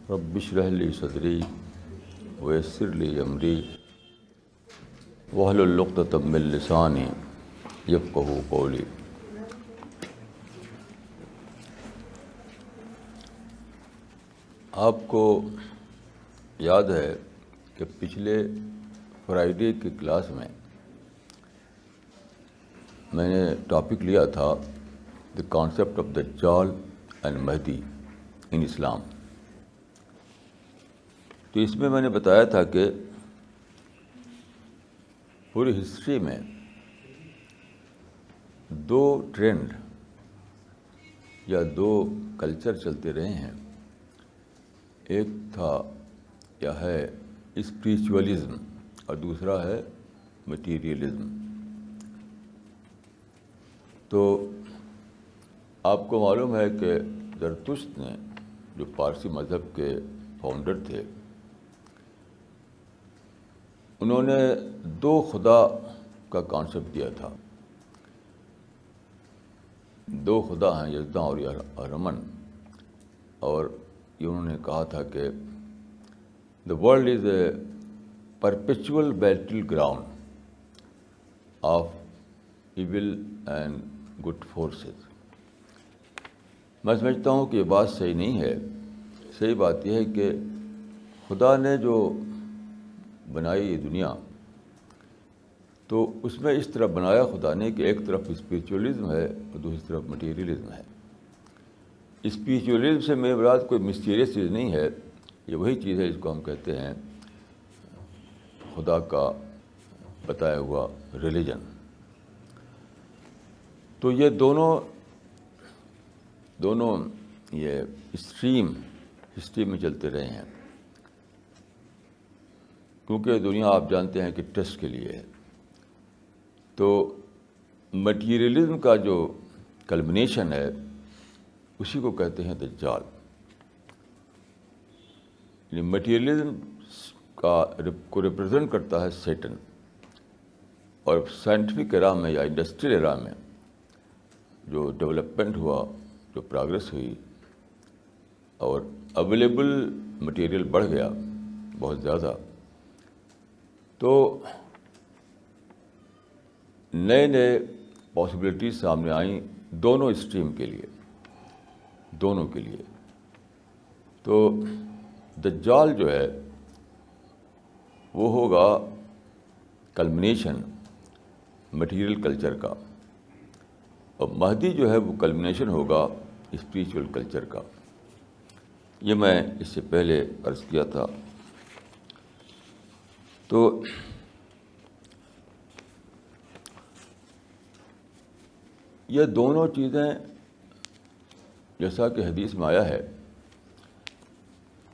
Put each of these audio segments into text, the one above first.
رب اشرح لی صدری ویسر لی امری واحلل عقدۃ من لسانی یفقہوا قولی۔ آپ کو یاد ہے کہ پچھلے فرائیڈے کی کلاس میں نے ٹاپک لیا تھا دی کانسیپٹ آف دجال اینڈ مہدی ان اسلام۔ تو اس میں نے بتایا تھا کہ پوری ہسٹری میں دو ٹرینڈ یا دو کلچر چلتے رہے ہیں، ایک تھا یا ہے اسپریچولیزم اور دوسرا ہے مٹیریلزم۔ تو آپ کو معلوم ہے کہ زرتشت نے، جو پارسی مذہب کے فاؤنڈر تھے، انہوں نے دو خدا کا کانسیپٹ دیا تھا۔ دو خدا ہیں، یزداں اور اہرمن، اور یہ انہوں نے کہا تھا کہ the world is a perpetual battleground of evil and good forces. میں سمجھتا ہوں کہ یہ بات صحیح نہیں ہے۔ صحیح بات یہ ہے کہ خدا نے جو بنائی یہ دنیا، تو اس میں اس طرح بنایا خدا نے کہ ایک طرف اسپریچولیزم ہے اور دوسری طرف مٹیریلزم ہے۔ اسپریچولیزم سے میرے مراد کوئی مسٹیریس چیز نہیں ہے، یہ وہی چیز ہے جس کو ہم کہتے ہیں خدا کا بتایا ہوا ریلیجن۔ تو یہ دونوں یہ اسٹریم ہسٹری میں چلتے رہے ہیں، کیونکہ دنیا آپ جانتے ہیں کہ ٹیسٹ کے لیے ہے۔ تو مٹیریلزم کا جو کلمنیشن ہے اسی کو کہتے ہیں دجال۔ مٹیریلزم کو ریپرزینٹ کرتا ہے سیٹن، اور سائنٹیفک ایرا میں یا انڈسٹریل ایرا میں جو ڈیولپمنٹ ہوا، جو پروگرس ہوئی اور اویلیبل مٹیریل بڑھ گیا بہت زیادہ، تو نئے پاسبلٹیز سامنے آئیں دونوں اسٹریم کے لیے، دونوں کے لیے۔ تو دجال جو ہے وہ ہوگا کلمنیشن مٹیریل کلچر کا، اور مہدی جو ہے وہ کلمنیشن ہوگا اسپریچول کلچر کا۔ یہ میں اس سے پہلے عرض کیا تھا۔ تو یہ دونوں چیزیں جیسا کہ حدیث میں آیا ہے،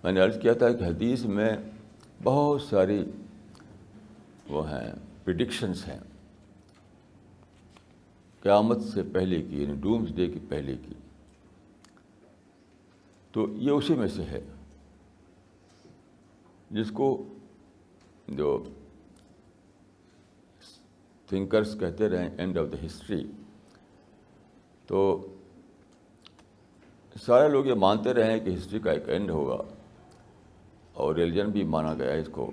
میں نے عرض کیا تھا کہ حدیث میں بہت ساری وہ ہیں پریڈکشنز ہیں قیامت سے پہلے کی، یعنی ڈومز ڈے کی پہلے کی۔ تو یہ اسی میں سے ہے جس کو جو تھنکرز کہتے رہے اینڈ آف دا ہسٹری۔ تو سارے لوگ یہ مانتے رہے ہیں کہ ہسٹری کا ایک اینڈ ہوگا، اور ریلیجن بھی مانا گیا ہے اس کو۔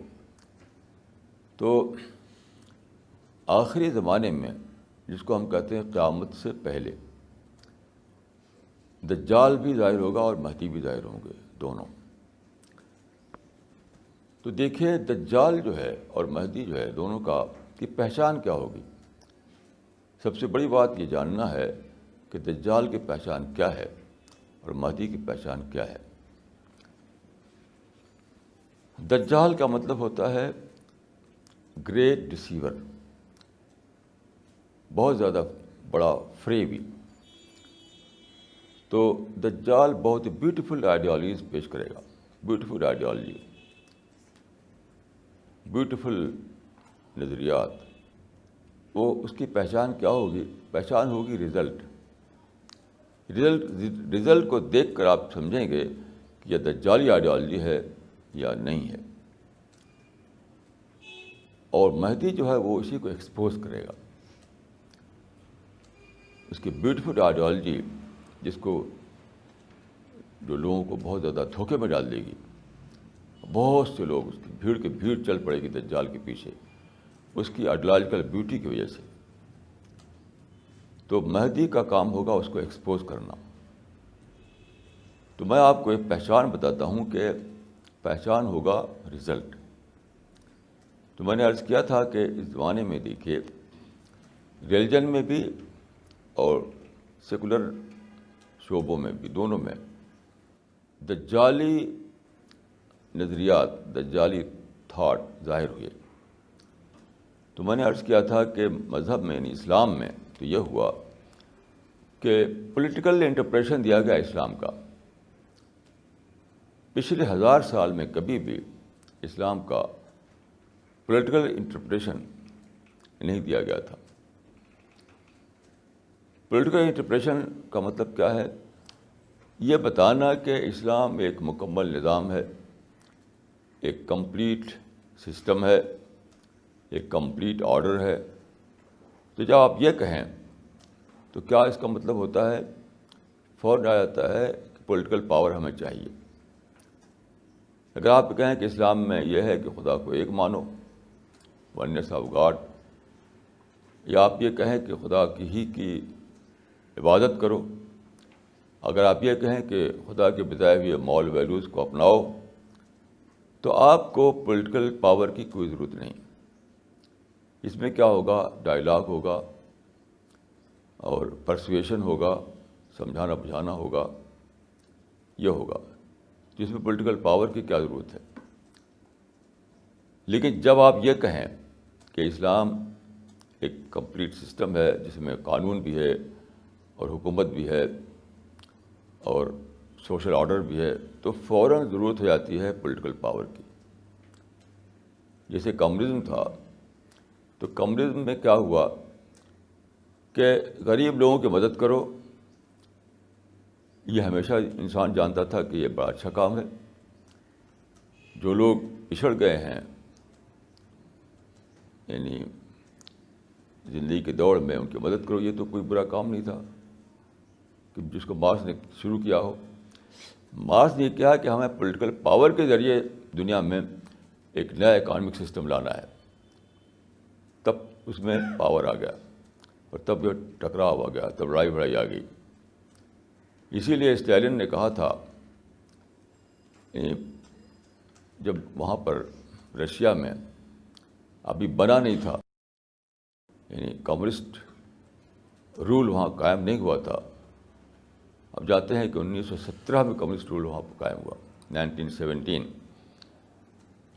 تو آخری زمانے میں جس کو ہم کہتے ہیں قیامت سے پہلے، دجال بھی ظاہر ہوگا اور مہدی بھی ظاہر ہوں گے، دونوں۔ تو دیکھیں دجال جو ہے اور مہدی جو ہے، دونوں کی پہچان کیا ہوگی۔ سب سے بڑی بات یہ جاننا ہے کہ دجال کی پہچان کیا ہے اور مہدی کی پہچان کیا ہے۔ دجال کا مطلب ہوتا ہے گریٹ ڈسیور، بہت زیادہ بڑا فریبی۔ تو دجال بہت بیوٹیفل آئیڈیالوجیز پیش کرے گا، بیوٹیفل آئیڈیالوجی، بیوٹیفل نظریات۔ وہ اس کی پہچان کیا ہوگی؟ پہچان ہوگی رزلٹ کو دیکھ کر آپ سمجھیں گے کہ یہ دجالی آئیڈیالوجی ہے یا نہیں ہے۔ اور مہدی جو ہے وہ اسی کو ایکسپوز کرے گا، اس کی بیوٹیفل آئیڈیالوجی، جس کو جو لوگوں کو بہت زیادہ دھوکے میں ڈال دے گی، بہت سے لوگ اس کی بھیڑ کی بھیڑ چل پڑے گی دجال کے پیچھے اس کی آئیڈیالوجیکل بیوٹی کی وجہ سے. تو مہدی کا کام ہوگا اس کو ایکسپوز کرنا. تو میں آپ کو ایک پہچان بتاتا ہوں کہ پہچان ہوگا رزلٹ. تو میں نے عرض کیا تھا کہ اس زمانے میں دیکھیے ریلیجن میں بھی اور سیکولر شعبوں میں بھی، دونوں میں دجالی نظریات، دجالی تھاٹ ظاہر ہوئے. تو میں نے عرض کیا تھا کہ مذہب میں یعنی اسلام میں تو یہ ہوا کہ پولیٹیکل انٹرپریشن دیا گیا اسلام کا. پچھلے 1000 سال میں کبھی بھی اسلام کا پولیٹیکل انٹرپریشن نہیں دیا گیا تھا. پولیٹیکل انٹرپریشن کا مطلب کیا ہے؟ یہ بتانا کہ اسلام ایک مکمل نظام ہے، ایک کمپلیٹ سسٹم ہے، ایک کمپلیٹ آرڈر ہے. تو جب آپ یہ کہیں تو کیا اس کا مطلب ہوتا ہے؟ فوراً آ جاتا ہے کہ پولیٹیکل پاور ہمیں چاہیے. اگر آپ کہیں کہ اسلام میں یہ ہے کہ خدا کو ایک مانو، ونیس آف گاڈ، یا آپ یہ کہیں کہ خدا کی عبادت کرو، اگر آپ یہ کہیں کہ خدا کے بتائے ہوئے مال ویلیوز کو اپناؤ، تو آپ کو پولیٹیکل پاور کی کوئی ضرورت نہیں. اس میں کیا ہوگا؟ ڈائیلاگ ہوگا اور پرسویشن ہوگا، سمجھانا بجھانا ہوگا، یہ ہوگا. جس میں پولیٹیکل پاور کی کیا ضرورت ہے؟ لیکن جب آپ یہ کہیں کہ اسلام ایک کمپلیٹ سسٹم ہے جس میں قانون بھی ہے اور حکومت بھی ہے اور سوشل آرڈر بھی ہے، تو فوراً ضرورت ہو جاتی ہے پولیٹیکل پاور کی. جیسے کمیونزم تھا، تو کمیونزم میں کیا ہوا کہ غریب لوگوں کی مدد کرو. یہ ہمیشہ انسان جانتا تھا کہ یہ بڑا اچھا کام ہے. جو لوگ پچھڑ گئے ہیں یعنی زندگی کے دوڑ میں، ان کی مدد کرو، یہ تو کوئی برا کام نہیں تھا کہ جس کو مارکس نے شروع کیا ہو. مارکس نے کہا کہ ہمیں پولیٹیکل پاور کے ذریعے دنیا میں ایک نیا اکانومک سسٹم لانا ہے. تب اس میں پاور آ گیا اور تب جو ٹکراؤ آ گیا، تب لڑائی بھڑائی آ گئی. اسی لیے اسٹالن نے کہا تھا جب وہاں پر رشیا میں ابھی بنا نہیں تھا، یعنی کمیونسٹ رول وہاں قائم نہیں ہوا تھا. اب جاتے ہیں کہ 1917 میں کمیونسٹ رول وہاں پر قائم ہوا، 1917.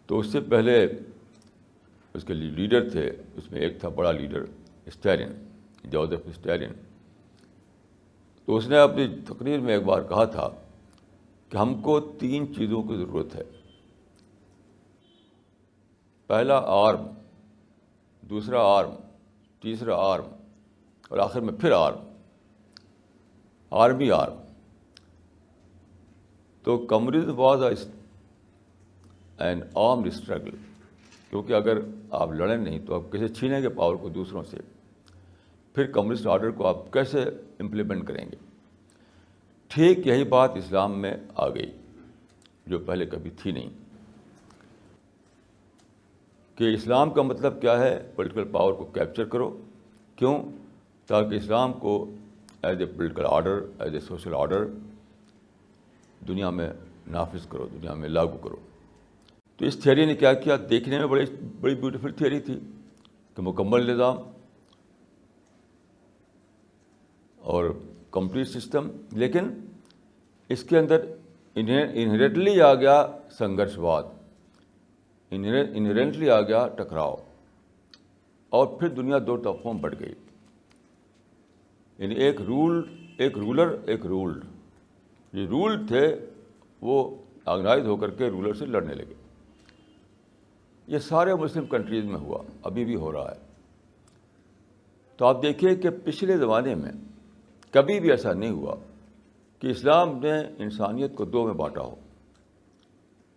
تو اس سے پہلے اس کے لیڈر تھے، اس میں ایک تھا بڑا لیڈر اسٹالن، جوزف اسٹالن. تو اس نے اپنی تقریر میں ایک بار کہا تھا کہ ہم کو 3 چیزوں کی ضرورت ہے. پہلا آرم، دوسرا آرم، تیسرا آرم اور آخر میں پھر آرم، آرمی آرم. تو communism was an armed struggle, کیونکہ اگر آپ لڑیں نہیں تو آپ کیسے چھینیں گے پاور کو دوسروں سے؟ پھر کمیونسٹ آرڈر کو آپ کیسے امپلیمنٹ کریں گے؟ ٹھیک یہی بات اسلام میں آ گئی جو پہلے کبھی تھی نہیں. کہ اسلام کا مطلب کیا ہے؟ پولیٹیکل پاور کو کیپچر کرو. کیوں؟ تاکہ اسلام کو as a political order, as a social order دنیا میں نافذ کرو، دنیا میں لاگو کرو. تو اس تھیوری نے کیا کیا؟ دیکھنے میں بڑی بیوٹیفل تھیوری تھی کہ مکمل نظام اور کمپلیٹ سسٹم، لیکن اس کے اندر انہیرنٹلی آ گیا سنگھرش واد، انہیرنٹلی آ گیا ٹکراؤ، اور پھر دنیا 2 طبقوں میں بٹ گئی. یعنی ایک رولر، ایک رولڈ. جو رول تھے وہ آرگنائز ہو کر کے رولر سے لڑنے لگے. یہ سارے مسلم کنٹریز میں ہوا، ابھی بھی ہو رہا ہے. تو آپ دیکھیے کہ پچھلے زمانے میں کبھی بھی ایسا نہیں ہوا کہ اسلام نے انسانیت کو 2 میں بانٹا ہو،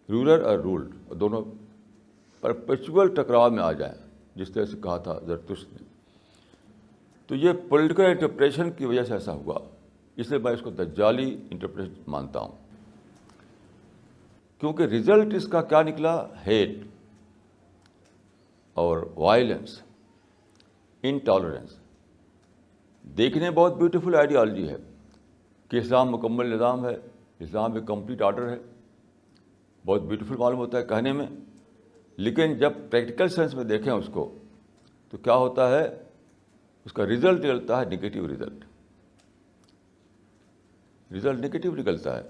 رولر اور رولڈ، اور دونوں پرپیچول ٹکراؤ میں آ جائیں، جس طرح سے کہا تھا زرتشت نے. تو یہ پولیٹیکل انٹرپریشن کی وجہ سے ایسا ہوا، اس لیے میں اس کو دجالی انٹرپریشن مانتا ہوں. کیونکہ رزلٹ اس کا کیا نکلا؟ ہیٹ اور وائلنس، انٹالرنس. دیکھنے میں بہت بیوٹیفل آئیڈیالوجی ہے کہ اسلام مکمل نظام ہے، اسلام ایک کمپلیٹ آرڈر ہے، بہت بیوٹیفل معلوم ہوتا ہے کہنے میں، لیکن جب پریکٹیکل سینس میں دیکھیں اس کو تو کیا ہوتا ہے؟ اس کا رزلٹ نکلتا ہے نگیٹو رزلٹ نگیٹو نکلتا ہے.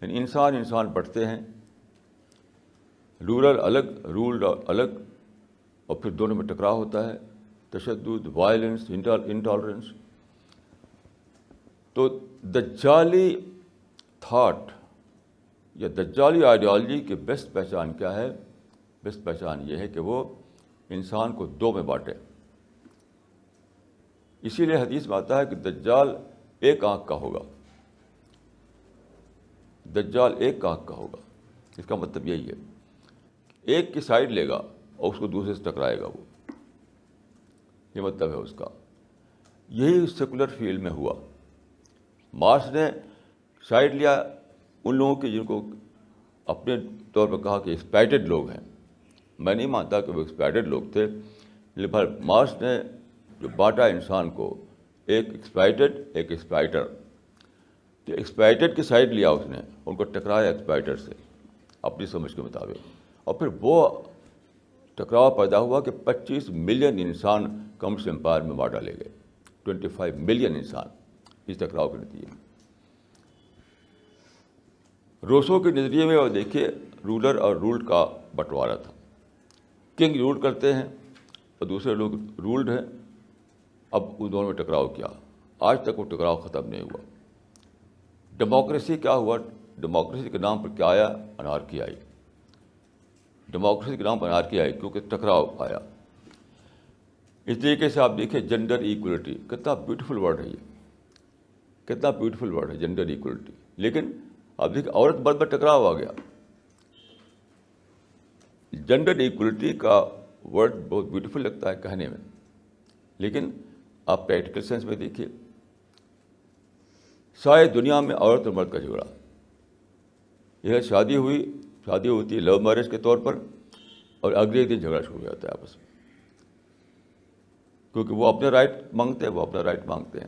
یعنی انسان بٹتے ہیں، رولر الگ، رولڈ الگ، اور پھر دونوں میں ٹکراؤ ہوتا ہے، تشدد، وائلنس، انٹالرنس. تو دجالی تھاٹ یا دجالی آئیڈیالوجی کی بیسٹ پہچان کیا ہے؟ بیسٹ پہچان یہ ہے کہ وہ انسان کو دو میں بانٹے. اسی لیے حدیث میں آتا ہے کہ دجال ایک آنکھ کا ہوگا. دجال ایک آنکھ کا ہوگا، اس کا مطلب یہی ہے، ایک کی سائڈ لے گا اور اس کو دوسرے سے ٹکرائے گا. وہ یہ مطلب ہے اس کا. یہی سیکولر فیلڈ میں ہوا. مارکس نے سائڈ لیا ان لوگوں کی جن کو اپنے طور پر کہا کہ ایکسپلائٹڈ لوگ ہیں. میں نہیں مانتا کہ وہ ایکسپلائٹڈ لوگ تھے، لیکن مارکس نے جو بانٹا انسان کو، ایک ایکسپلائٹڈ ایک ایکسپلائٹر، تو ایکسپلائٹڈ کی سائڈ لیا اس نے، ان کو ٹکرایا ایکسپلائٹر سے اپنی سمجھ کے مطابق، اور پھر وہ ٹکراؤ پیدا ہوا کہ 25 ملین انسان کمسٹ امپائر میں مار ڈالے گئے. 25 ملین انسان اس ٹکراؤ کے نتیجے میں. روسو کے نظریے میں اور دیکھیے رولر اور رولڈ کا بٹوارا تھا. کنگ رول کرتے ہیں اور دوسرے لوگ رولڈ ہیں. اب ان دونوں میں ٹکراؤ کیا، آج تک وہ ٹکراؤ ختم نہیں ہوا. ڈیموکریسی کیا ہوا؟ ڈیموکریسی کے نام پر کیا آیا؟ انارکی آئی. ڈیموکریسی کے نام پر انارکی آئی کیونکہ ٹکراؤ آیا. اس طریقے سے آپ دیکھیں جنڈر ایکولیٹی، کتنا بیوٹیفل ورڈ ہے یہ، کتنا بیوٹیفل ورڈ ہے جنڈر ایکولیٹی. لیکن آپ دیکھیں عورت مرد میں ٹکراؤ آ گیا. جنڈر ایکولیٹی کا ورڈ بہت بیوٹیفل لگتا ہے کہنے میں، لیکن آپ پریکٹیکل سینس میں دیکھیے ساری دنیا میں عورت اور مرد کا جھگڑا. یہ شادی ہوتی ہے لو میرج کے طور پر، اور اگلے دن جھگڑا شروع ہو جاتا ہے آپس میں، کیونکہ وہ اپنے رائٹ مانگتے ہیں، وہ اپنا رائٹ مانگتے ہیں.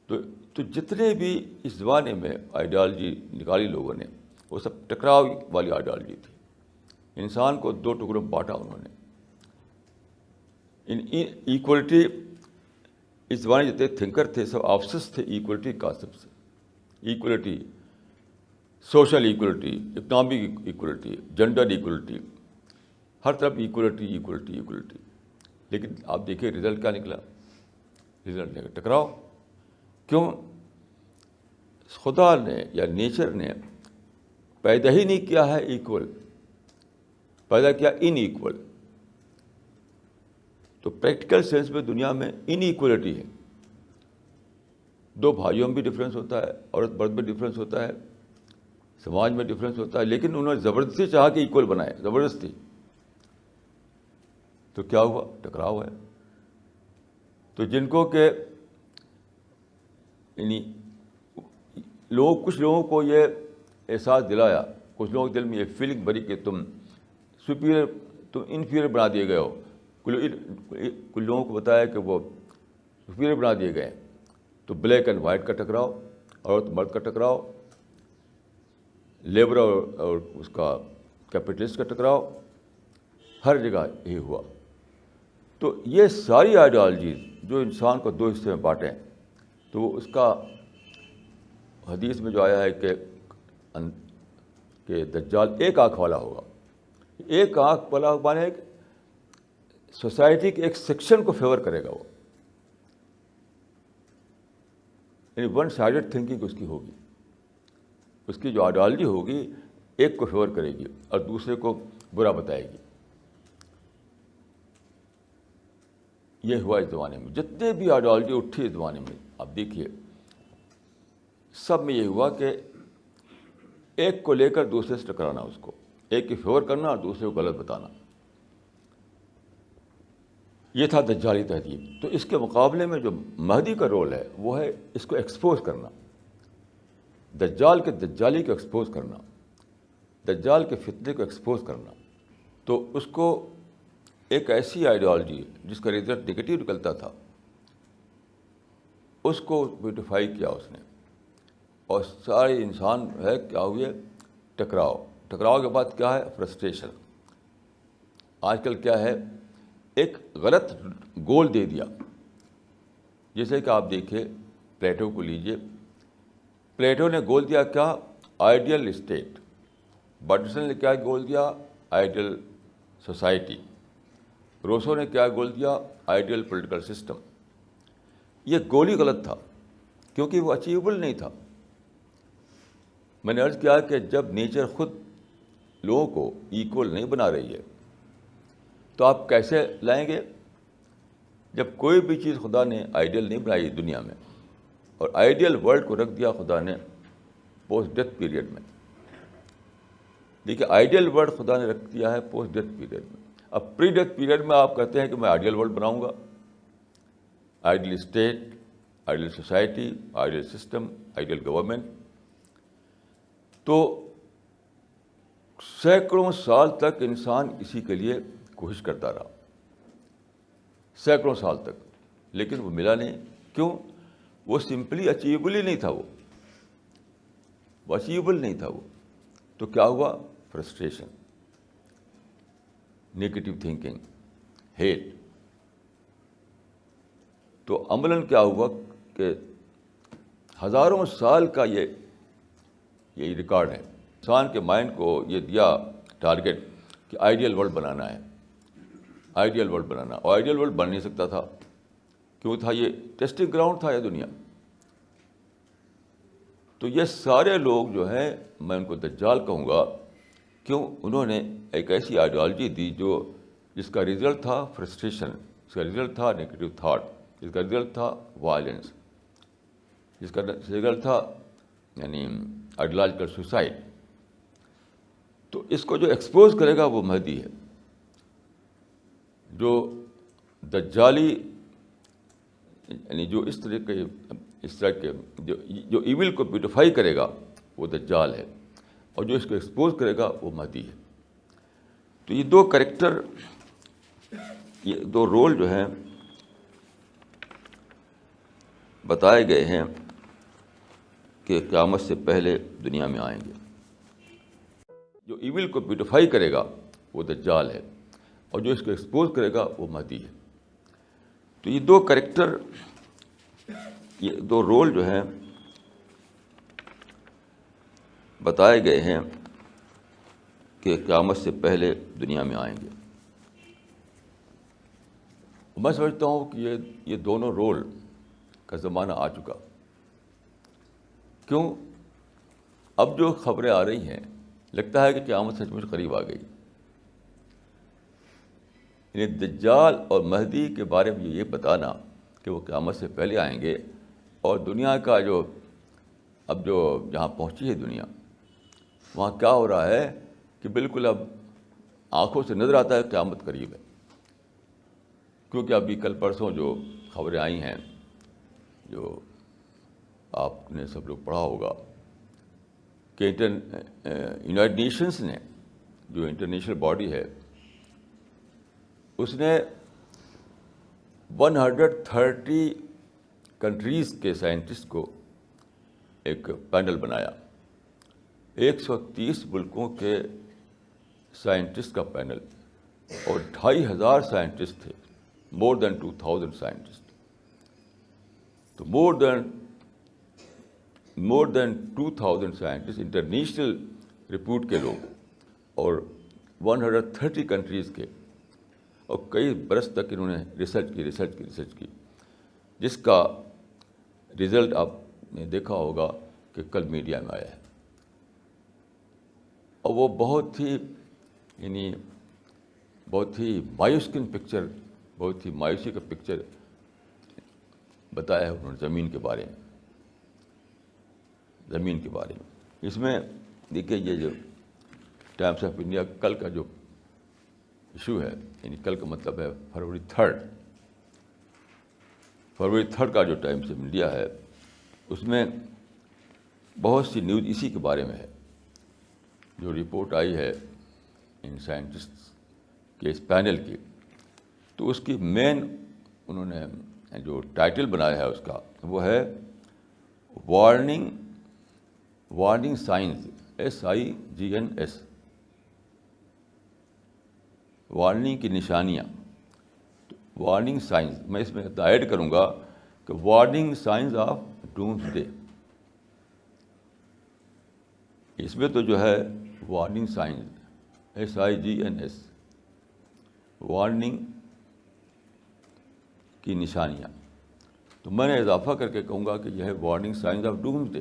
تو جتنے بھی اس زمانے میں آئیڈیالوجی نکالی لوگوں نے، وہ سب ٹکراؤ والی آئیڈیالوجی تھی. انسان کو دو ٹکڑوں میں بانٹا انہوں نے. ایکولیٹی، اس زمانے جتنے تھنکر تھے سب آبسس تھے ایکولیٹی کانسیپٹ سے. Equality, social equality, economic equality, gender equality, ہر طرف ایکولیٹی ایکولیٹی ایکولیٹی. لیکن آپ دیکھیے رزلٹ کیا نکلا؟ رزلٹ نکلا ٹکراؤ. کیوں؟ خدا نے یا نیچر نے پیدا ہی نہیں کیا ہے ایکول، پیدا کیا ان ایکول. تو پریکٹیکل سینس میں دنیا میں ان ایکولیٹی ہے. دو بھائیوں میں بھی ڈفرینس ہوتا ہے، عورت مرد میں ڈفرینس ہوتا ہے، سماج میں ڈفرینس ہوتا ہے، لیکن انہوں نے زبردستی چاہا کہ ایکول بنائے، زبردستی. تو کیا ہوا؟ ٹکراؤ ہے. تو جن کو کہ یعنی کچھ لوگوں کو یہ احساس دلایا، کچھ لوگوں کے دل میں یہ فیلنگ بھری کہ تم سپیریئر، تم انفیریئر بنا دیے گئے ہو. کچھ لوگوں کو بتایا کہ وہ سپیریئر بنا دیے گئے. تو بلیک اینڈ وائٹ کا ٹکراؤ، عورت مرد کا ٹکراؤ، لیبر اور اس کا کیپٹلسٹ کا ٹکراؤ، ہر جگہ یہی ہوا. تو یہ ساری آئیڈیالوجیز جو انسان کو دو حصے میں بانٹیں، تو وہ اس کا حدیث میں جو آیا ہے کہ دجال ایک آنکھ والا ہوگا. ایک آنکھ والا مانے سوسائٹی کے ایک سیکشن کو فیور کرے گا. وہ یعنی ون سائڈڈ تھنکنگ اس کی ہوگی. اس کی جو آئیڈیالوجی ہوگی ایک کو فیور کرے گی اور دوسرے کو برا بتائے گی. یہ ہوا اس زمانے میں. جتنے بھی آئیڈیالوجی اٹھی اس زمانے میں آپ دیکھیے سب میں یہ ہوا کہ ایک کو لے کر دوسرے سے ٹکرانا، اس کو ایک کی فیور کرنا اور دوسرے کو غلط بتانا. یہ تھا دجالی تہذیب. تو اس کے مقابلے میں جو مہدی کا رول ہے وہ ہے اس کو ایکسپوز کرنا. دجال کے دجالی کو ایکسپوز کرنا، دجال کے فتنے کو ایکسپوز کرنا، تو اس کو ایک ایسی آئیڈیالوجی جس کا رزلٹ نگیٹو نکلتا تھا اس کو بیوٹیفائی کیا اس نے، اور سارے انسان ہے کیا ہوئے، ٹکراؤ کے بعد کیا ہے، فرسٹریشن۔ آج کل کیا ہے، ایک غلط گول دے دیا، جیسے کہ آپ دیکھیں پلیٹو کو لیجئے، پلیٹو نے گول دیا کیا، آئیڈیل اسٹیٹ، بٹسن نے کیا گول دیا، آئیڈیل سوسائٹی، روسو نے کیا گول دیا، آئیڈیل پولیٹیکل سسٹم۔ یہ گول ہی غلط تھا کیونکہ وہ اچیویبل نہیں تھا۔ میں نے عرض کیا کہ جب نیچر خود لوگوں کو ایکول نہیں بنا رہی ہے تو آپ کیسے لائیں گے؟ جب کوئی بھی چیز خدا نے آئیڈیل نہیں بنائی دنیا میں، اور آئیڈیل ورلڈ کو رکھ دیا خدا نے پوسٹ ڈیتھ پیریڈ میں۔ دیکھیے آئیڈیل ورلڈ خدا نے رکھ دیا ہے پوسٹ ڈیتھ پیریڈ میں۔ اب پری ڈیتھ پیریڈ میں آپ کہتے ہیں کہ میں آئیڈیل ورلڈ بناؤں گا، ideal state, ideal society, ideal system, ideal government. تو سینکڑوں سال تک انسان اسی کے لیے کوشش کرتا رہا، سینکڑوں سال تک، لیکن وہ ملا نہیں۔ کیوں؟ وہ سمپلی اچیویبل ہی نہیں تھا، وہ اچیویبل نہیں تھا۔ وہ تو کیا ہوا؟ Frustration, negative thinking, hate. تو عملاً کیا ہوا کہ ہزاروں سال کا یہ ریکارڈ ہے، انسان کے مائنڈ کو یہ دیا ٹارگیٹ کہ آئیڈیل ورلڈ بنانا ہے، آئیڈیل ورلڈ بنانا، اور آئیڈیل ورلڈ بن نہیں سکتا تھا۔ کیوں تھا؟ یہ ٹیسٹنگ گراؤنڈ تھا یہ دنیا۔ تو یہ سارے لوگ جو ہیں، میں ان کو دجال کہوں گا، کیوں؟ انہوں نے ایک ایسی آئیڈیالوجی دی جس کا رزلٹ تھا فرسٹریشن، جس کا رزلٹ تھا نیگیٹو تھاٹ، جس کا رزلٹ تھا وائلنس، جس کا رزلٹ تھا یعنی آئیڈیالوجیکل سوسائڈ۔ تو اس کو جو ایکسپوز کرے گا وہ مہدی ہے، جو دجالی یعنی جو اس طرح کے جو ایول کو بیوٹیفائی کرے گا وہ دجال ہے، اور جو اس کو ایکسپوز کرے گا وہ مہدی ہے۔ تو یہ دو کریکٹر، یہ دو رول جو ہیں بتائے گئے ہیں کہ قیامت سے پہلے دنیا میں آئیں گے۔ جو ایول کو بیوٹیفائی کرے گا وہ دجال ہے، اور جو اس کو ایکسپوز کرے گا وہ مہدی ہے۔ تو یہ دو کریکٹر، یہ دو رول جو ہیں بتائے گئے ہیں کہ قیامت سے پہلے دنیا میں آئیں گے۔ میں سمجھتا ہوں کہ یہ دونوں رول کا زمانہ آ چکا۔ کیوں؟ اب جو خبریں آ رہی ہیں لگتا ہے کہ قیامت سچ مچ قریب آ گئی۔ یعنی دجال اور مہدی کے بارے میں یہ بتانا کہ وہ قیامت سے پہلے آئیں گے، اور دنیا کا اب جو جہاں پہنچی ہے دنیا، وہاں کیا ہو رہا ہے کہ بالکل اب آنکھوں سے نظر آتا ہے قیامت قریب ہے۔ کیونکہ ابھی کل پرسوں جو خبریں آئی ہیں، جو آپ نے سب لوگ پڑھا ہوگا کہ یونائٹڈ نیشنز نے، جو انٹرنیشنل باڈی ہے، اس نے 130 کنٹریز کے سائنٹسٹ کو ایک پینل بنایا، 130 ملکوں کے سائنٹسٹ کا پینل، اور 2500 سائنٹسٹ تھے، مور دین 2000 سائنٹسٹ۔ تو مور دین 2000 سائنٹسٹ، انٹرنیشنل رپورٹ کے لوگ، اور 130 کنٹریز کے، اور کئی برس تک انہوں نے ریسرچ کی، جس کا رزلٹ آپ نے دیکھا ہوگا کہ کل میڈیا میں آیا ہے۔ اور وہ بہت ہی مایوس کن پکچر، بہت ہی مایوسی کا پکچر بتایا ہے انہوں نے زمین کے بارے میں۔ اس میں دیکھیے یہ جو ٹائمس آف انڈیا کل کا جو ایشو ہے، یعنی کل کا مطلب ہے فروری 3 کا جو ٹائمس آف انڈیا ہے، اس میں بہت سی نیوز اسی کے بارے میں ہے. جو رپورٹ آئی ہے ان سائنٹسٹ کے اس پینل کی, تو اس کی مین انہوں نے جو ٹائٹل بنایا ہے اس کا, وہ ہے وارننگ سائنس, SIGNS, وارننگ کی نشانیاں. وارننگ سائنس, میں اس میں ایڈ کروں گا کہ warning signs of doomsday. اس میں تو جو ہے وارننگ سائنس SIGNS, وارننگ کی نشانیاں. تو میں نے اضافہ کر کے کہوں گا کہ یہ ہے warning signs of doomsday,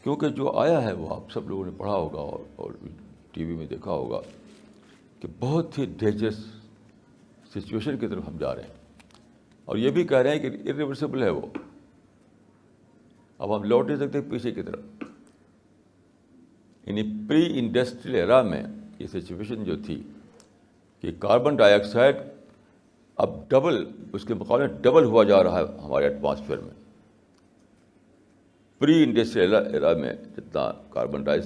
کیونکہ جو آیا ہے وہ آپ سب لوگوں نے پڑھا ہوگا اور ٹی وی میں دیکھا ہوگا کہ بہت ہی ڈینجرس سچویشن کی طرف ہم جا رہے ہیں, اور یہ بھی کہہ رہے ہیں کہ irreversible ہے وہ, اب ہم لوٹ نہیں سکتے پیچھے کی طرف. یعنی پری انڈسٹریل ایرا میں یہ سچویشن جو تھی کہ کاربن ڈائی آکسائڈ اب ڈبل, اس کے مقابلے ڈبل ہوا جا رہا ہے ہمارے ایٹماسفیئر میں. پری انڈسٹریل ایرا میں جتنا کاربن ڈائی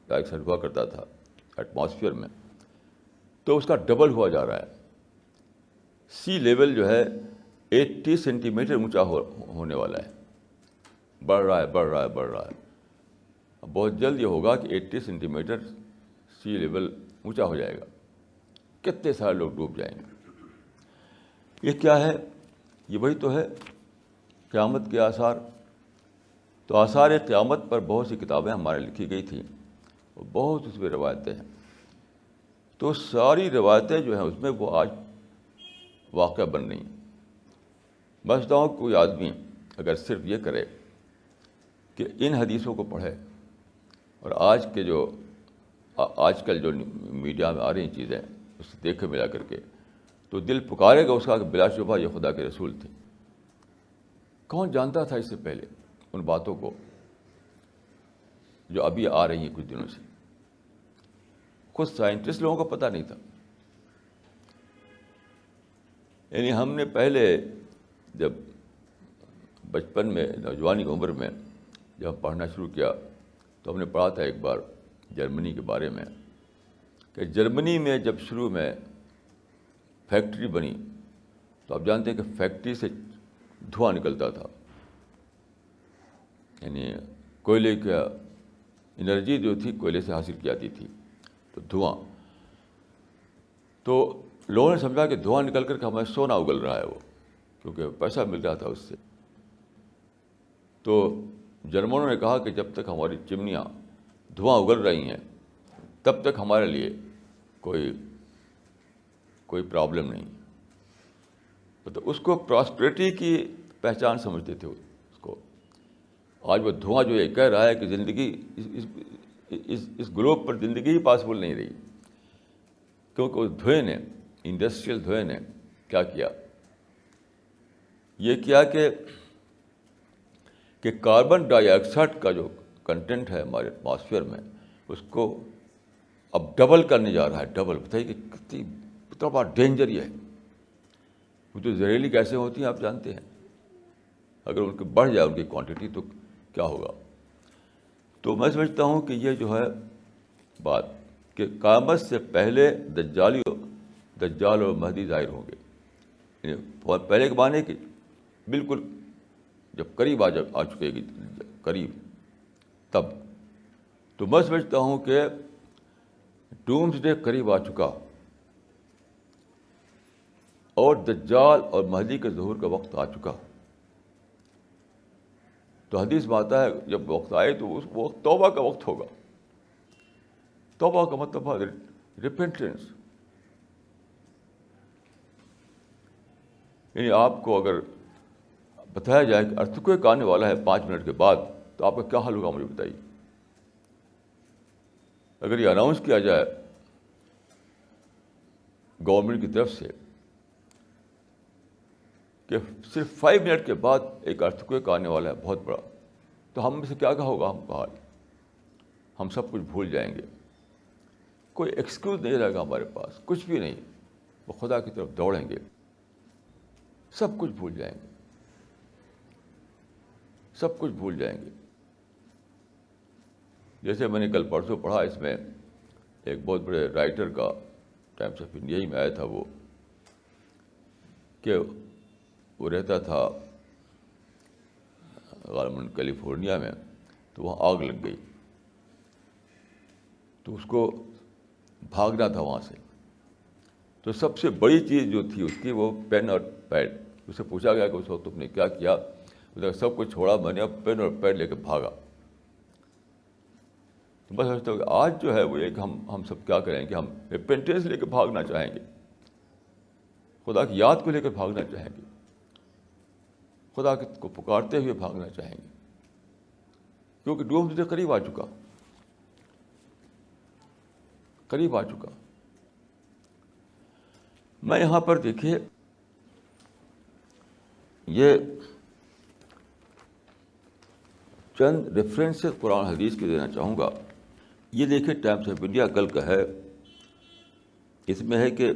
آکسائڈ ہوا کرتا تھا ایٹماسفیئر میں, تو اس کا ڈبل ہوا جا رہا ہے. سی لیول جو ہے 80 سینٹی میٹر اونچا ہونے والا ہے, بڑھ رہا ہے. اب بہت جلد یہ ہوگا کہ 80 سینٹی میٹر سی لیول اونچا ہو جائے گا, کتنے سارے لوگ ڈوب جائیں گے. یہ کیا ہے؟ یہ وہی تو ہے قیامت کے آثار. تو آثار قیامت پر بہت سی کتابیں ہمارے لکھی گئی تھیں, اور بہت اس میں روایتیں ہیں. تو ساری روایتیں جو ہیں اس میں وہ آج واقعہ بن رہی ہیں. میں سمجھتا ہوں کوئی آدمی اگر صرف یہ کرے کہ ان حدیثوں کو پڑھے اور آج کل جو میڈیا میں آ رہی چیزیں اس سے دیکھے ملا کر کے, تو دل پکارے گا اس کا کہ بلا شبہ یہ خدا کے رسول تھے. کون جانتا تھا اس سے پہلے ان باتوں کو جو ابھی آ رہی ہیں کچھ دنوں سے؟ خود سائنٹسٹ لوگوں کو پتہ نہیں تھا. یعنی ہم نے پہلے جب بچپن میں, نوجوانی عمر میں جب پڑھنا شروع کیا, تو ہم نے پڑھا تھا ایک بار جرمنی کے بارے میں کہ جرمنی میں جب شروع میں فیکٹری بنی, تو آپ جانتے ہیں کہ فیکٹری سے دھواں نکلتا تھا. یعنی کوئلے کا انرجی جو تھی کوئلے سے حاصل کی جاتی تھی, تو دھواں. تو لوگوں نے سمجھا کہ دھواں نکل کر کے ہمیں سونا اگل رہا ہے وہ, کیونکہ پیسہ مل رہا تھا اس سے. تو جرمنوں نے کہا کہ جب تک ہماری چمنیاں دھواں اگل رہی ہیں تب تک ہمارے لیے کوئی پرابلم نہیں. تو اس کو پراسپریٹی کی پہچان سمجھتے تھے اس کو. آج وہ دھواں جو یہ کہہ رہا ہے کہ زندگی اس گلوب پر زندگی ہی پاسبل نہیں رہی, کیونکہ اس دھوئیں نے, انڈسٹریل دھوئیں نے کیا کیا, یہ کیا کہ کاربن ڈائی آکسائڈ کا جو کنٹینٹ ہے ہمارے ایٹماسفیئر میں, اس کو اب ڈبل کرنے جا رہا ہے. ڈبل, بتائیے کہ کتنا بڑا ڈینجر یہ ہے. وہ جو زہریلی گیسیں ہوتی ہیں آپ جانتے ہیں, اگر ان کی بڑھ جائے ان کی کوانٹٹی تو کیا ہوگا. تو میں سمجھتا ہوں کہ یہ جو ہے بات کہ قیامت سے پہلے دجال اور مہدی ظاہر ہوں گے. بہت پہلے کے معنی کہ بالکل جب قریب آ چکے گی, قریب, تب. تو میں سمجھتا ہوں کہ ڈومس ڈے قریب آ چکا, اور دجال اور مہدی کے ظہور کا وقت آ چکا. تو حدیث میں آتا ہے جب وقت آئے تو اس وقت توبہ کا وقت ہوگا. توبہ کا مطلب ہے ریپینٹنس. یعنی آپ کو اگر بتایا جائے کہ ارتھکویک آنے والا ہے 5 منٹ کے بعد, تو آپ کا کیا حال ہوگا مجھے بتائیے. اگر یہ اناؤنس کیا جائے گورنمنٹ کی طرف سے کہ صرف 5 منٹ کے بعد ایک ارتھکویک آنے والا ہے بہت بڑا, تو ہم میں سے کیا ہوگا ہم کا حال؟ ہم سب کچھ بھول جائیں گے. کوئی ایکسکیوز نہیں رہے گا ہمارے پاس, کچھ بھی نہیں. وہ خدا کی طرف دوڑیں گے, سب کچھ بھول جائیں گے, سب کچھ بھول جائیں گے. جیسے میں نے کل پرسوں پڑھا، اس میں ایک بہت بڑے رائٹر کا ٹائمس آف انڈیا ہی میں آیا تھا وہ، کہ وہ رہتا تھا غالباً کیلیفورنیا میں، تو وہاں آگ لگ گئی، تو اس کو بھاگنا تھا وہاں سے. تو سب سے بڑی چیز جو تھی اس کی وہ پین اور پیڈ. اس سے پوچھا گیا کہ اس وقت تم نے کیا کیا؟ سب کچھ چھوڑا میں نے، اب پین اور پیڈ لے کے بھاگا. تو میں سمجھتا ہوں کہ آج جو ہے وہ ایک ہم سب کیا کریں کہ ہم ریپینٹنس لے کے بھاگنا چاہیں گے، خدا کی یاد کو لے کر بھاگنا چاہیں گے، خدا کو پکارتے ہوئے بھاگنا چاہیں گے، کیونکہ ڈوم سے قریب آ چکا، قریب آ چکا. میں یہاں پر دیکھیے یہ چند ریفرنسز قرآن حدیث کے دینا چاہوں گا. یہ دیکھیے ٹائمس آف انڈیا کل کا ہے، اس میں ہے کہ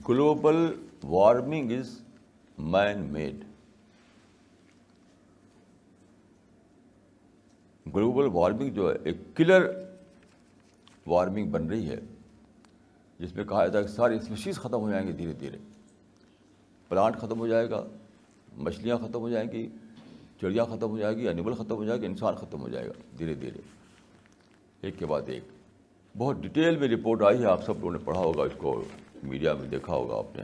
global warming is man made. Global warming جو ہے ایک کلر وارمنگ بن رہی ہے، جس میں کہا جاتا ہے کہ ساری اسپیشیز ختم ہو جائیں گے دھیرے دھیرے. پلانٹ ختم ہو جائے گا، مچھلیاں ختم ہو جائیں گی، چڑیا ختم ہو جائے گی، اینیمل ختم ہو جائے گا، انسان ختم ہو جائے گا دھیرے دھیرے، ایک کے بعد ایک. بہت ڈیٹیل میں رپورٹ آئی ہے، آپ سب لوگوں نے پڑھا ہوگا اس کو، میڈیا میں دیکھا ہوگا آپ نے.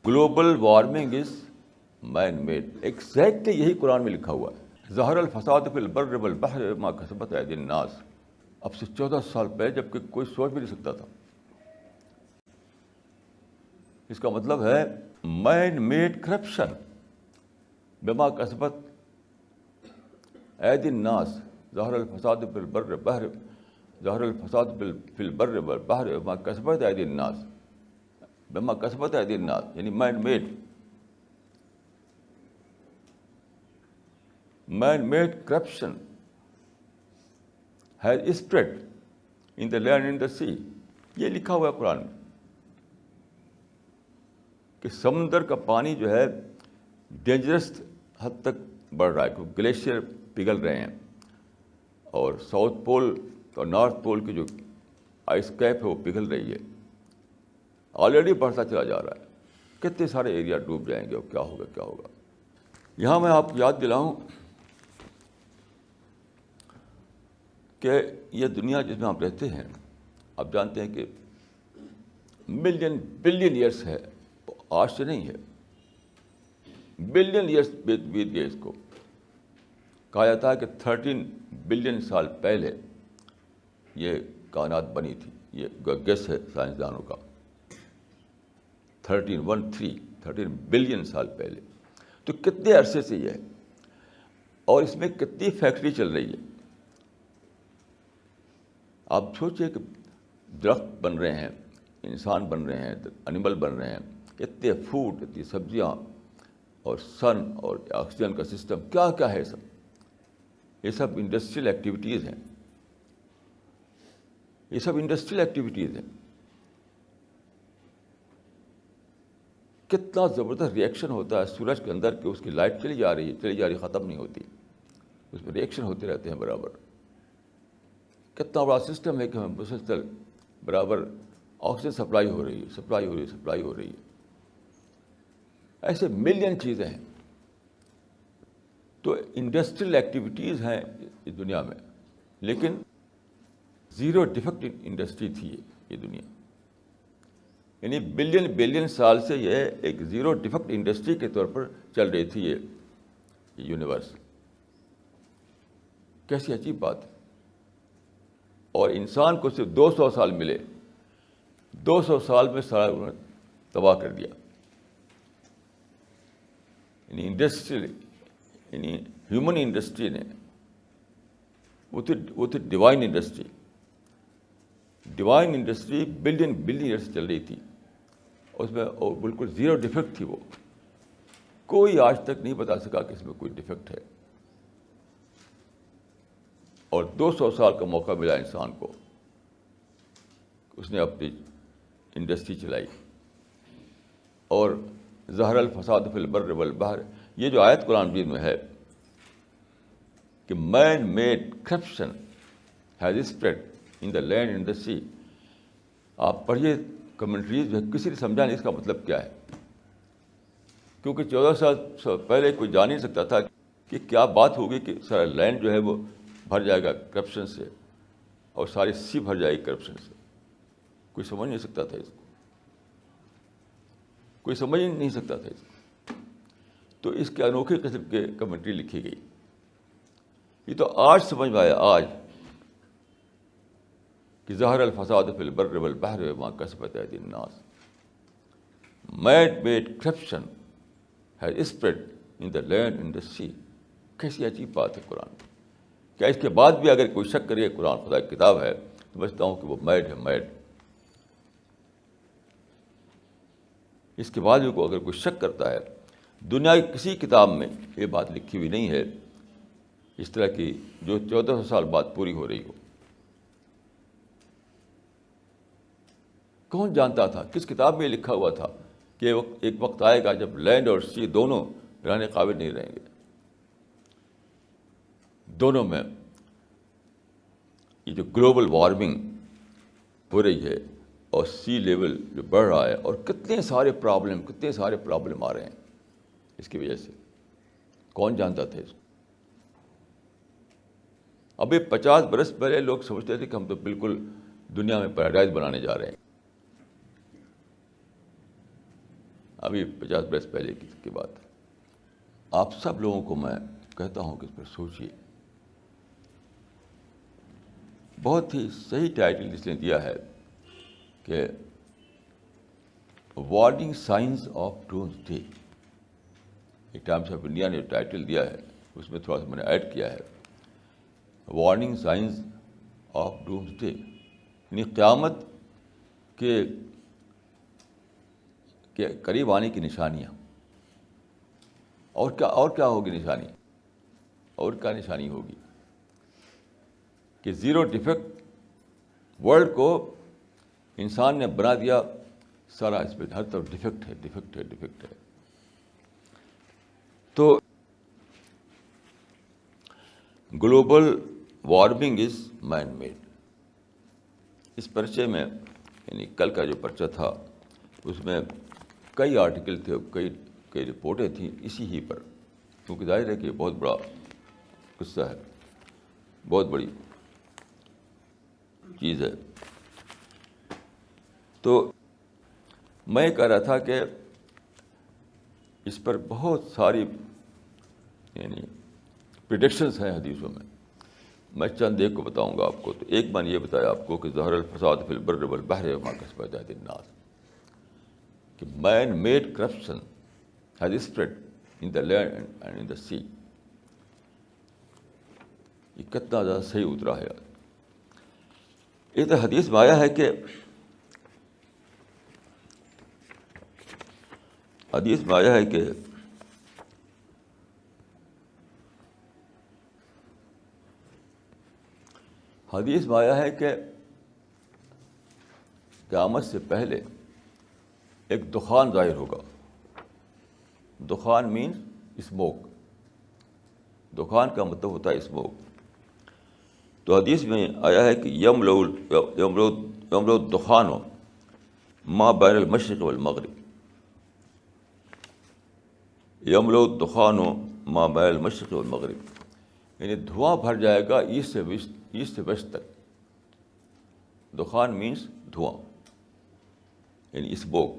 Global warming is man made, exactly یہی قرآن میں لکھا ہوا ہے. ظہر الفساد فی البر والبحر بما کسبت ایدی الناس. اب سے 14 سال پہلے، جبکہ کوئی سوچ بھی نہیں سکتا تھا. اس کا مطلب ہے مین میڈ کرپشن بما کسبت ایدی الناس. ظہر الفساد فی البر والبحر، ظہر الفساد فی البر والبحر بما کسبت ایدی الناس. بما کسبت ایدی الناس یعنی man made. Man made corruption has spread in the land and the sea. یہ لکھا ہوا ہے قرآن میں کہ سمندر کا پانی جو ہے ڈینجرس حد تک بڑھ رہا ہے، کیونکہ گلیشیئر پگھل رہے ہیں، اور ساؤتھ پول اور نارتھ پول کی جو آئس کیپ ہے وہ پگھل رہی ہے، آلریڈی بڑھتا چلا جا رہا ہے. کتنے سارے ایریا ڈوب جائیں گے، اور کیا ہوگا کیا ہوگا. یہاں میں آپ کو یاد دلاؤں کہ یہ دنیا جس میں ہم رہتے ہیں، آپ جانتے ہیں کہ ملین بلین ایئرس ہے، آج سے نہیں ہے، بلین ایئرس بیت گئے. اس کو کہا جاتا ہے کہ 13 بلین سال پہلے یہ کائنات بنی تھی. یہ گیس ہے سائنسدانوں کا، 13 بلین سال پہلے. تو کتنے عرصے سے یہ ہے، اور اس میں کتنی فیکٹری چل رہی ہے. آپ سوچئے کہ درخت بن رہے ہیں، انسان بن رہے ہیں، اینیمل بن رہے ہیں، اتنے فوڈ، اتنی سبزیاں، اور سن اور آکسیجن کا سسٹم، کیا کیا ہے سب. یہ سب انڈسٹریل ایکٹیویٹیز ہیں، یہ سب انڈسٹریل ایکٹیویٹیز ہیں. کتنا زبردست ریئیکشن ہوتا ہے سورج کے اندر کہ اس کی لائٹ چلی جا رہی ختم نہیں ہوتی، اس میں ریئیکشن ہوتے رہتے ہیں برابر. کتنا بڑا سسٹم ہے کہ ہمیں مسلسل برابر آکسیجن سپلائی ہو رہی ہے. ایسے ملین چیزیں ہیں. تو انڈسٹریل ایکٹیویٹیز ہیں اس دنیا میں، لیکن زیرو ڈیفیکٹ انڈسٹری تھی یہ دنیا. یعنی بلین سال سے یہ ایک زیرو ڈیفیکٹ انڈسٹری کے طور پر چل رہی تھی یہ یونیورس. کیسی عجیب بات ہے. اور انسان کو صرف 200 سال ملے، 200 سال میں سارا انہوں نے تباہ کر دیا. یعنی انڈسٹری، یعنی ہیومن انڈسٹری نے، وہ تھی divine industry. Divine industry billion years چل رہی تھی، اس میں بالکل زیرو ڈیفیکٹ تھی. وہ کوئی آج تک نہیں بتا سکا کہ اس میں کوئی ڈیفیکٹ ہے. اور 200 سال کا موقع ملا انسان کو، اس نے اپنی انڈسٹری چلائی. اور ظہر الفساد فی البر والبحر، یہ جو آیت قرآن مجید میں ہے کہ man made corruption has spread in the land in the sea, آپ پڑھیے کمنٹریز میں، کسی نے سمجھا نہیں اس کا مطلب کیا ہے، کیونکہ 14 سال پہلے کوئی جان نہیں سکتا تھا کہ کیا بات ہوگی کہ سارا لینڈ جو ہے وہ بھر جائے گا کرپشن سے، اور ساری سی بھر جائے گی کرپشن سے. کوئی سمجھ نہیں سکتا تھا اس کو، کوئی سمجھ نہیں سکتا تھا اس کو. تو اس کے انوکھے قسم کے کمنٹری لکھی گئی. یہ تو آج سمجھ میں آیا، آج، کہ ظہر الفساد فی البر والبحر بما کسبت ایدی الناس، made corruption has spread in the land in the sea. کیسی عجیب بات ہے قرآن. کیا اس کے بعد بھی اگر کوئی شک کرے قرآن خدا کی کتاب ہے تو سمجھتا ہوں کہ وہ میڈ ہے، میڈ. اس کے بعد بھی اگر کوئی شک کرتا ہے، دنیا کی کسی کتاب میں یہ بات لکھی ہوئی نہیں ہے اس طرح کی جو 1400 سال بعد پوری ہو رہی ہو. کون جانتا تھا؟ کس کتاب میں لکھا ہوا تھا کہ ایک وقت آئے گا جب لینڈ اور سی دونوں رہنے قابل نہیں رہیں گے، دونوں میں یہ جو گلوبل وارمنگ ہو رہی ہے اور سی لیول جو بڑھ رہا ہے، اور کتنے سارے پرابلم آ رہے ہیں اس کی وجہ سے. کون جانتا تھا اس کو؟ ابھی 50 برس پہلے لوگ سمجھتے تھے کہ ہم تو بالکل دنیا میں پیراڈائز بنانے جا رہے ہیں. ابھی 50 برس پہلے کی بات ہے. آپ سب لوگوں کو میں کہتا ہوں کہ اس پر سوچیے. بہت ہی صحیح ٹائٹل اس نے دیا ہے کہ warning signs of doomsday. یہ ٹائمس آف انڈیا نے جو ٹائٹل دیا ہے اس میں تھوڑا سا میں نے ایڈ کیا ہے، warning signs of doomsday, یعنی قیامت کے قریب آنے کی نشانیاں. اور کیا ہوگی نشانی؟ اور کیا نشانی ہوگی؟ کہ زیرو ڈیفیکٹ ورلڈ کو انسان نے بنا دیا سارا، اس پہ ہر طرف ڈیفیکٹ ہے. تو global warming is man made. اس پرچے میں، یعنی کل کا جو پرچہ تھا اس میں کئی آرٹیکل تھے، کئی رپورٹیں تھیں اسی ہی پر، کیونکہ ظاہر ہے کہ یہ بہت بڑا قصہ ہے، بہت بڑی چیز ہے. تو میں کہہ رہا تھا کہ اس پر بہت ساری یعنی پریڈکشنز ہیں حدیثوں میں. میں چند ایک کو بتاؤں گا آپ کو. تو ایک میں نے یہ بتایا آپ کو کہ ظہر الفساد فی البر والبحر بما کسبت ایدی الناس، کہ man made corruption has spread in the land and in the sea. یہ کتنا زیادہ صحیح اترا ہے. ایک تو حدیث میں آیا ہے کہ قیامت سے پہلے ایک دخان ظاہر ہوگا. دخان مینس اسموک. دخان کا مطلب ہوتا ہے اسموک. تو حدیث میں آیا ہے کہ یملؤ الدخان ما بین المشرق والمغرب. یملؤ الدخان ما بین المشرق والمغرب، یعنی دھواں بھر جائے گا ایسٹ سے ویسٹ تک. دخان مینس دھواں، یعنی اسموک.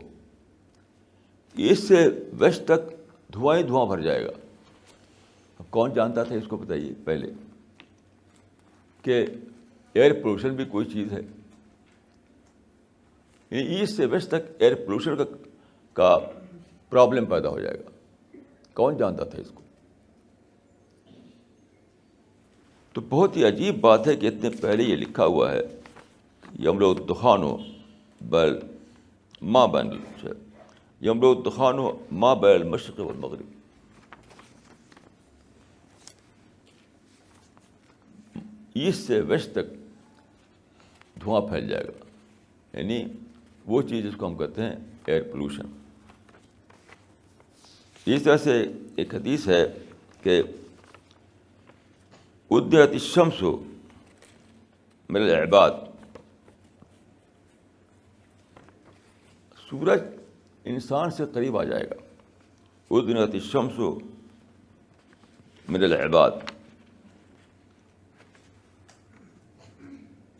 ایسٹ سے ویسٹ تک دھواں ہی دھواں بھر جائے گا. اب کون جانتا تھا اس کو؟ بتائیے پہلے کہ ایئر پولوشن بھی کوئی چیز ہے. یعنی ایسٹ سے ویسٹ تک ایئر پولوشن کا پرابلم پیدا ہو جائے گا. کون جانتا تھا اس کو؟ تو بہت ہی عجیب بات ہے کہ اتنے پہلے یہ لکھا ہوا ہے، یملؤ الدخان ما بین المشرق والمغرب. ایسٹ سے ویسٹ تک دھواں پھیل جائے گا، یعنی وہ چیز جس کو ہم کہتے ہیں ایئر پولوشن. اس طرح سے ایک حدیث ہے کہ ادیت الشمس من العباد، سورج انسان سے قریب آ جائے گا. ادنیت الشمس من العباد،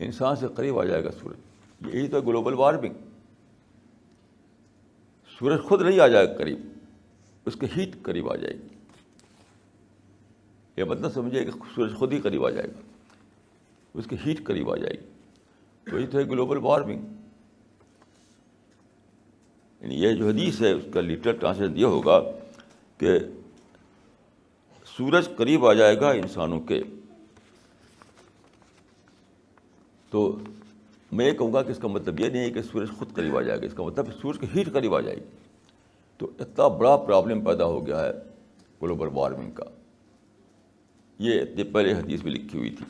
انسان سے قریب آ جائے گا سورج. یہی تو گلوبل وارمنگ. سورج خود نہیں آ جائے گا قریب، اس کی ہیٹ قریب آ جائے گی. یہ مطلب سمجھے کہ سورج خود ہی قریب آ جائے گا، اس کی ہیٹ قریب آ جائے گی. تو یہ تو ہے گلوبل وارمنگ. یعنی یہ جو حدیث ہے اس کا لٹرل ٹرانسلیشن یہ ہوگا کہ سورج قریب آ جائے گا انسانوں کے. تو میں یہ کہوں گا کہ اس کا مطلب یہ نہیں ہے کہ سورج خود قریب آ جائے گا، اس کا مطلب سورج کی ہیٹ قریب آ جائے گی. تو اتنا بڑا پرابلم پیدا ہو گیا ہے گلوبل وارمنگ کا. یہ اتنی پہلے حدیث میں لکھی ہوئی تھی.